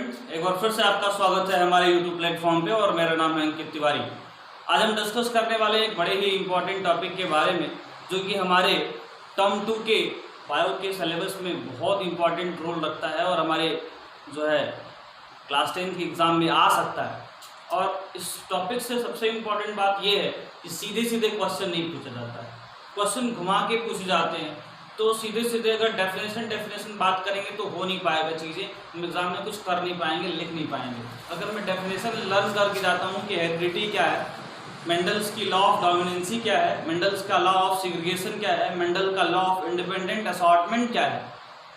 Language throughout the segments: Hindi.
स्टूडेंट, एक बार फिर से आपका स्वागत है हमारे YouTube प्लेटफॉर्म पे और मेरा नाम है अंकित तिवारी। आज हम डिस्कस करने वाले एक बड़े ही इम्पोर्टेंट टॉपिक के बारे में जो कि हमारे टर्म 2 के बायो के सिलेबस में बहुत इम्पोर्टेंट रोल रखता है और हमारे जो है क्लास 10 के एग्ज़ाम में आ सकता है। और इस टॉपिक से सबसे इम्पोर्टेंट बात यह है कि सीधे सीधे क्वेश्चन नहीं पूछा जाता है, क्वेश्चन घुमा के पूछे जाते हैं। तो सीधे सीधे अगर डेफिनेशन बात करेंगे तो हो नहीं पाएगा चीज़ें, हम एग्जाम में कुछ कर नहीं पाएंगे, लिख नहीं पाएंगे। अगर मैं डेफिनेशन लर्न करके जाता हूँ कि हेरिडिटी क्या है, मेंडल्स की लॉ ऑफ डोमिनेंसी क्या है, मेंडल्स का लॉ ऑफ सेग्रीगेशन क्या है, मेंडल का लॉ ऑफ इंडिपेंडेंट असॉर्टमेंट क्या है,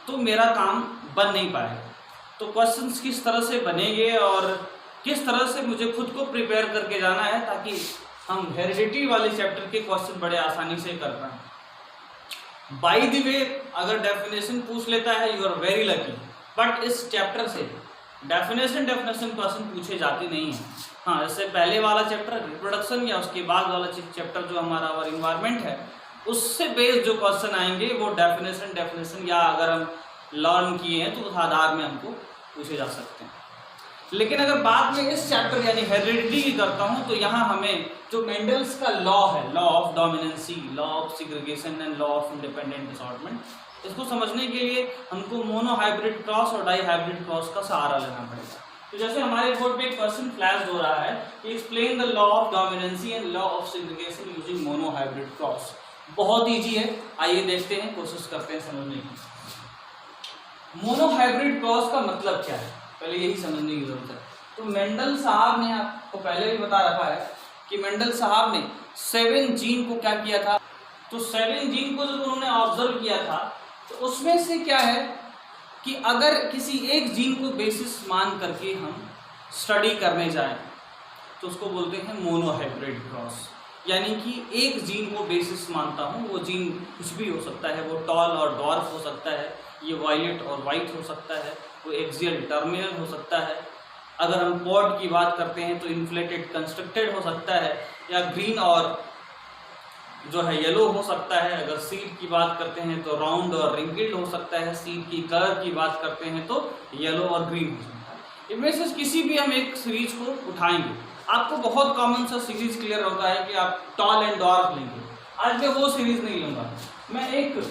तो मेरा काम बन नहीं पाएगा। तो क्वेश्चंस किस तरह से बनेंगे और किस तरह से मुझे खुद को प्रिपेयर करके जाना है ताकि हम हेरिडिटी वाले चैप्टर के क्वेश्चन बड़े आसानी से कर पाएँ। बाय द वे, अगर डेफिनेशन पूछ लेता है you are very lucky, but इस चैप्टर से डेफिनेशन क्वेश्चन पूछे जाते नहीं हैं। हाँ, इससे पहले वाला चैप्टर रिप्रोडक्शन या उसके बाद वाला चैप्टर जो हमारा और इन्वायरमेंट है, उससे बेस्ड जो क्वेश्चन आएंगे वो डेफिनेशन या अगर हम लर्न किए हैं तो उस आधार में हमको पूछे जा सकते हैं। लेकिन अगर बात में इस चैप्टर यानी हेरिडिटी की करता हूँ तो यहाँ हमें जो मेंडल्स का लॉ है, law of dominancy, law of segregation and law of independent assortment, इसको समझने के लिए हमको मोनो हाइब्रिड क्रॉस और डाई हाइब्रिड क्रॉस का सहारा लेना पड़ेगा। तो जैसे हमारे बोर्ड पे एक क्वेश्चन फ्लैश हो रहा है कि explain the law of dominancy and law of segregation using mono hybrid cross. बहुत ईजी है, आइए देखते हैं, कोशिश करते हैं समझने की। मोनो हाइब्रिड क्रॉस का मतलब क्या है, पहले यही समझने की जरूरत है। तो मेंडल साहब ने आपको पहले भी बता रखा है कि मेंडल साहब ने 7 जीन को क्या किया था। तो 7 जीन को जब उन्होंने ऑब्जर्व किया था तो उसमें से क्या है कि अगर किसी एक जीन को बेसिस मान करके हम स्टडी करने जाएं तो उसको बोलते हैं मोनो हाइब्रिड क्रॉस। यानी कि एक जीन को बेसिस मानता हूँ, वो जीन कुछ भी हो सकता है, वो टॉल और डॉर्फ हो सकता है, ये वायलेट और वाइट हो सकता है, वो एक्सियल टर्मिनल हो सकता है। अगर हम पॉड की बात करते हैं तो इन्फ्लेटेड कंस्ट्रक्टेड हो सकता है, या ग्रीन और जो है येलो हो सकता है। अगर सीड की बात करते हैं तो राउंड और रिंकल्ड हो सकता है। सीड की कलर की बात करते हैं तो येलो और ग्रीन हो सकता है। इनमें से किसी भी हम एक सीरीज को उठाएंगे, आपको बहुत कॉमन सा सीरीज क्लियर होता है कि आप टॉल एंड डॉर्फ लेंगे। आज मैं वो सीरीज नहीं लूँगा, मैं एक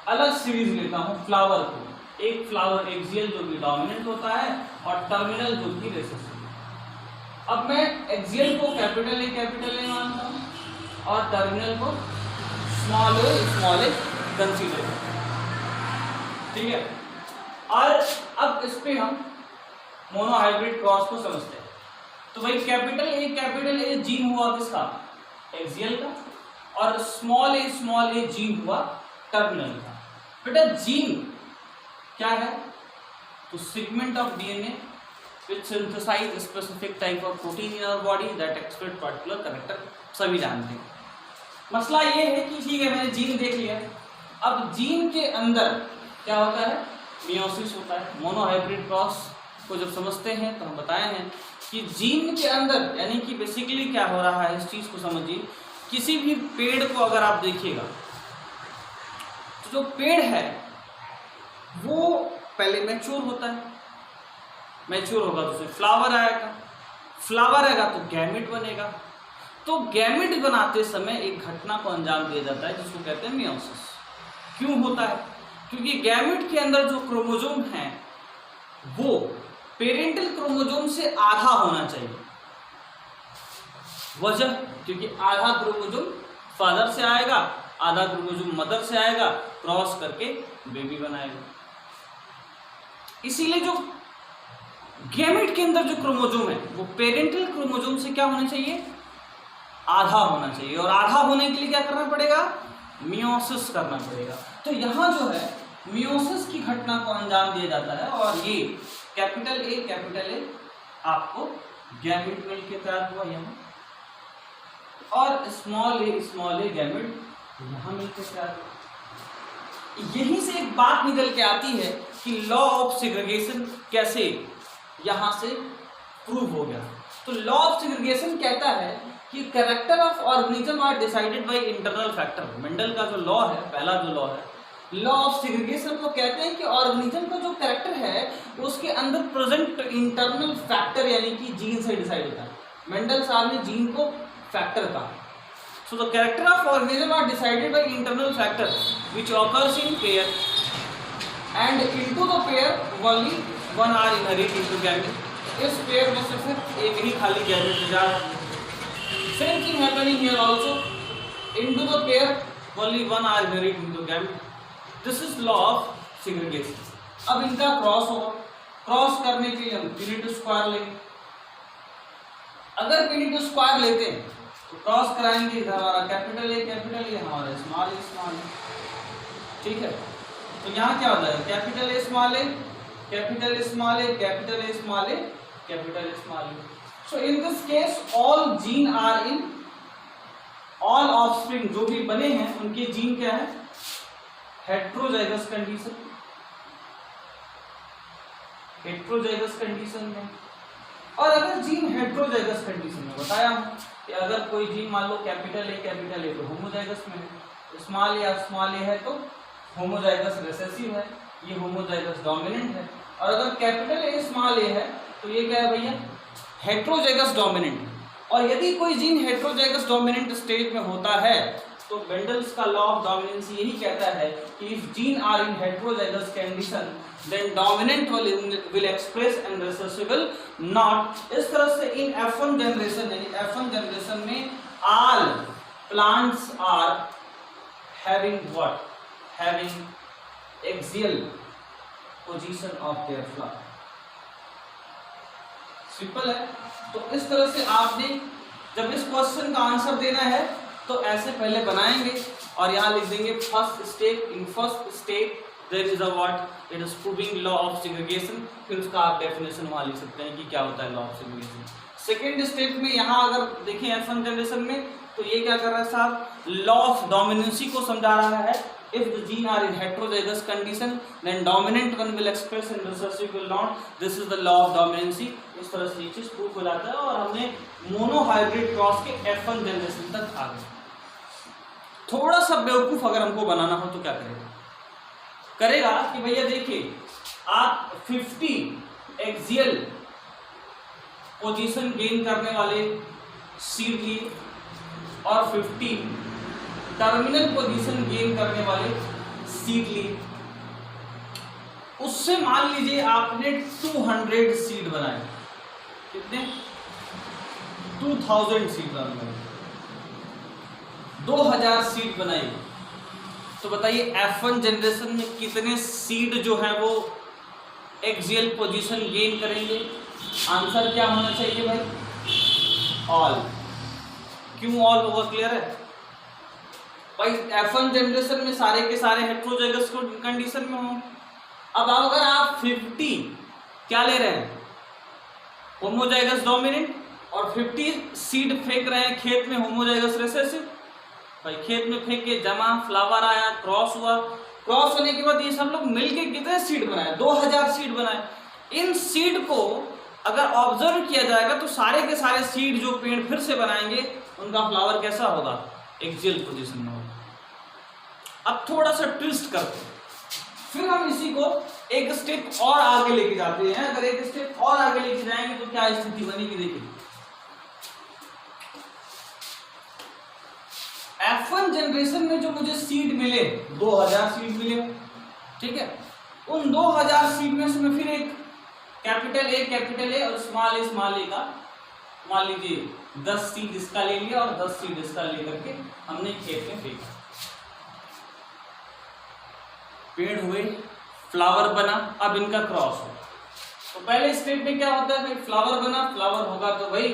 अलग सीरीज लेता हूँ फ्लावर को। एक फ्लावर एक्सियल जो कि डोमिनेंट होता है और टर्मिनल जो कि रिसेसिव। अब मैं एक्सियल को कैपिटल ए मानता हूँ और टर्मिनल को स्मॉल ए कंसीडर करते हैं, ठीक है। और अब इस पे हम मोनो हाइब्रिड क्रॉस को समझते हैं। तो भाई कैपिटल ए जीन हुआ किसका, एक्सियल का, और स्मॉल ए जीन हुआ टर्मिनल का। बेटा जीन क्या है, तो segment of DNA which synthesize specific type of protein in our body that express particular character, सभी जानते हैं। मसला ये है कि ठीक है मैंने जीन देख लिया, अब जीन के अंदर क्या होता है, मियोसिस होता है। मोनो हाइब्रिड क्रॉस को जब समझते हैं तो हम बताए हैं कि जीन के अंदर यानी कि बेसिकली क्या हो रहा है, इस चीज को समझिए। किसी भी पेड़ को अगर आप देखिएगा तो जो पेड़ है वो पहले मैच्योर होता है, मैच्योर होगा तो उसे फ्लावर आएगा तो गैमेट बनेगा। तो गैमेट बनाते समय एक घटना को अंजाम दिया जाता है जिसको कहते हैं मियोसिस। क्यों होता है, क्योंकि गैमेट के अंदर जो क्रोमोसोम है वो पेरेंटल क्रोमोसोम से आधा होना चाहिए। वजह, क्योंकि आधा क्रोमोसोम फादर से आएगा, आधा क्रोमोसोम मदर से आएगा, क्रॉस करके बेबी बनाएगा। इसीलिए जो गैमेट के अंदर जो क्रोमोसोम है वो पेरेंटल क्रोमोसोम से क्या होना चाहिए, आधा होना चाहिए। और आधा होने के लिए क्या करना पड़ेगा, मियोसिस करना पड़ेगा। तो यहाँ जो है मियोसिस की घटना को अंजाम दिया जाता है और ये कैपिटल ए आपको गैमेट मिल के तैयार हुआ यहाँ, और स्मॉल ए गैमेट यहाँ मिल के तैयार हुआ। यहीं से एक बात निकल के आती है कि लॉ ऑफ सेग्रीगेशन कैसे यहाँ से प्रूव हो गया। तो लॉ ऑफ सेग्रीगेशन कहता है कि character of organism are decided by internal factor. Mendel का जो लॉ है, पहला जो लॉ है लॉ ऑफ सेग्रीगेशन को कहते हैं कि ऑर्गेनिज्म का जो कैरेक्टर है उसके अंदर प्रेजेंट इंटरनल फैक्टर यानी कि जीन से डिसाइड होता है। मेंडल साहब ने जीन को फैक्टर कहा। So the character of organism are decided by internal factor which occurs in pair and into the pair only one are inherit into gamete. इस पेयर में से सिर्फ एक ही खाली गैमेट जा रहा है। Same thing happening here also, into the pair only one are inherit into gamete. This is law of segregation. अब इनका क्रॉस होगा, क्रॉस करने के लिए हम पीरियड स्क्वायर लेंगे। अगर पीरियड स्क्वायर लेते हैं तो क्रॉस कराएंगे, इधर हमारा कैपिटल ए हमारा स्मॉल ए, ठीक है। तो यहाँ क्या हो जाएगा, capital A small A, capital small A, capital A small A, capital small A. So in this case all gene are in, all offspring जो भी बने हैं उनके जीन क्या है, हेट्रोजाइगस कंडीशन, हेट्रोजाइगस कंडीशन में। और अगर जीन हेट्रोजाइगस कंडीशन में, बताया हूं कि अगर कोई जीन मान लो कैपिटल ए तो होमोजाइगस में है, स्मॉल ए है तो होमोजाइगस रिसेसिव है, ये होमोजाइगस डोमिनेंट है। और अगर कैपिटल ए स्मॉल ए है तो ये क्या है भैया, हेट्रोजाइगस डोमिनेंट। और यदि कोई जीन हेट्रोजाइगस डोमिनेंट स्टेज में होता है तो मेंडल्स का लॉ ऑफ डोमिनेंसी यही कहता है कि if gene are in heterozygous condition then dominant will express and recessive will not. इस तरह से इन F1 जनरेशन यानी F1 जनरेशन में all plants are having what, having axial position of their flower. Simple है। तो इस तरह से आपने जब इस क्वेश्चन का आंसर देना है तो ऐसे पहले बनाएंगे और यहाँ लिख देंगे first step, in first step there is a what, it is proving law of segregation. फिर उसका आप डेफिनेशन वहाँ लिख सकते हैं कि क्या होता है law of segregation. Second step में यहाँ अगर देखें F1 जनरेशन में तो ये क्या कर रहा है साहब, लॉ ऑफ डोमिनेंसी को समझा रहा है। If the gene are in heterozygous condition, then dominant one will express and recessive will not. This is the law of dominancy. इस तरह से ये चीज प्रूफ हो जाता है और हमने मोनोहाइब्रिड क्रॉस के F1 जनरेशन तक आ गए। थोड़ा सा बेवकूफ अगर हमको बनाना हो तो क्या करेगा कि भैया देखिए आप 50 एक्सियल पोजीशन गेन करने वाले सीड लिए और 50 टर्मिनल पोजीशन गेन करने वाले सीड लिए। उससे मान लीजिए आपने 200 सीड बनाए, कितने, 2000 सीड बनाए, 2000 सीड बनाई। तो बताइए F1 जनरेशन में कितने सीड जो है वो एक्सियल पोजीशन गेन करेंगे। आंसर क्या होना चाहिए भाई, ऑल। क्यों ऑल होगा, क्लियर है भाई। F1 जनरेशन में सारे के सारे हेट्रोजाइगस कंडीशन में हों। अब अगर आप 50 क्या ले रहे हैं, होमोजाइगस डोमिनेंट, और 50 सीड फेंक रहे हैं खेत में होमोजाइगस रिसेसिव। भाई खेत में फेंक के जमा, फ्लावर आया, क्रॉस हुआ, क्रॉस होने के बाद ये सब लोग मिलके कितने सीड बनाए, 2000 सीड बनाए। इन सीड को अगर ऑब्जर्व किया जाएगा तो सारे के सारे सीड जो पेड़ फिर से बनाएंगे उनका फ्लावर कैसा होगा, एक्सियल पोजीशन में होगा। अब थोड़ा सा ट्विस्ट करते हैं, फिर हम इसी को एक स्टेप और आगे लेके जाते हैं। अगर एक स्टेप और आगे लेके जाएंगे तो क्या स्थिति बनेगी, देखिए F1 जनरेशन में जो मुझे सीड मिले 2000 सीड मिले, ठीक है। उन 2000 सीड में से मैं फिर एक कैपिटल ए और स्मॉल ए का मान लीजिए 10 सीड इसका ले लिया और 10 सीड इसका लेकर के हमने खेत में फेंका, पेड़ हुए, फ्लावर बना। अब इनका क्रॉस हो तो पहले स्टेप में क्या होता है भाई, फ्लावर बना, फ्लावर होगा तो भाई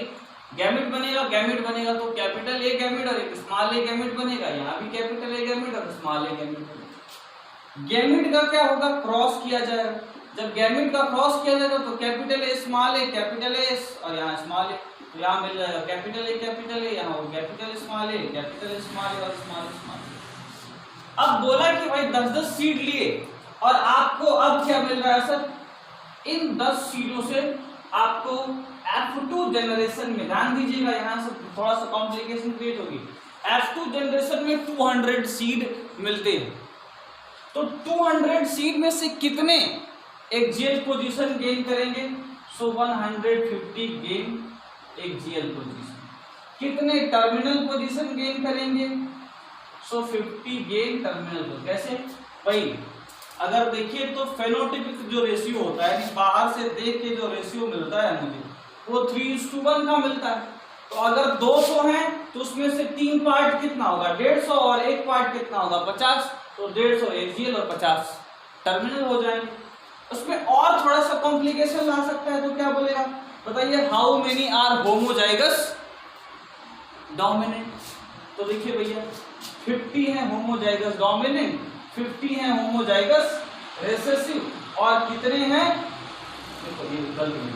गैमेट बनेगा, गैमेट बनेगा तो कैपिटल ए गैमेट और एक स्मॉल ए गैमेट बनेगा। यहाँ भी कैपिटल ए गैमेट और स्मॉल ए गैमेट बनेगा। गैमेट का क्या होगा, क्रॉस किया जाएगा। जब गैमेट का क्रॉस किया जाएगा तो capital A small A, capital ए और यहाँ स्मॉल ए, तो यहाँ मिल जाएगा कैपिटल ए, यहाँ हो capital small A, capital small ए और स्मॉल। अब बोला कि भाई 10-10 सीड लिए और आपको अब क्या मिल रहा है सर, इन 10 सीडों से आपको F2 जनरेशन में, ध्यान दीजिएगा यहाँ से थोड़ा सा कॉम्प्लिकेशन क्रिएट होगी। F2 जनरेशन में 200 सीड मिलते हैं। तो 200 सीट में से कितने एक्सियल पोजीशन गेन करेंगे? सो 150 गेन एक्सियल पोजीशन। कितने टर्मिनल पोजीशन गेन करेंगे? सो 50 गेन टर्मिनल। कैसे भाई? अगर देखिए तो फेनोटाइपिक जो रेशियो होता है, यानी बाहर से देख के जो रेशियो मिलता है मुझे, वो 3:1 का मिलता है। तो अगर 200 है तो उसमें से 3 पार्ट कितना होगा? 150, और 1 पार्ट कितना होगा? 50। तो 150 एक्सियल और 50 टर्मिनल हो जाएंगे। उसमें और थोड़ा सा कॉम्प्लिकेशन ला सकता है, तो क्या बोलेगा बताइए? How many are homozygous dominant? तो देखिए भैया 50 है होमोजाइगस डोमिनेंट, 50 है होमोजाइगस रिसेसिव, और कितने हैं? देखो ये गलत है,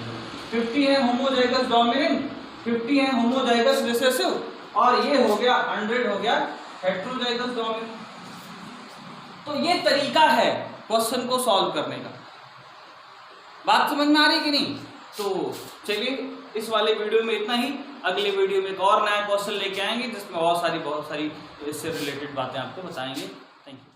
50 है होमोजाइगस डोमिनेंट, 50 है होमोजाइगस रिसेसिव, और ये हो गया 100 हो गया हेटेरोजाइगस डोमिनेंट। तो ये तरीका है क्वेश्चन को सॉल्व करने का। बात समझ में आ रही कि नहीं? तो चलिए इस वाले वीडियो में इतना ही। अगले वीडियो में एक और नया क्वेश्चन लेके आएंगे जिसमें बहुत सारी इससे रिलेटेड बातें आपको बताएंगे। Thank you.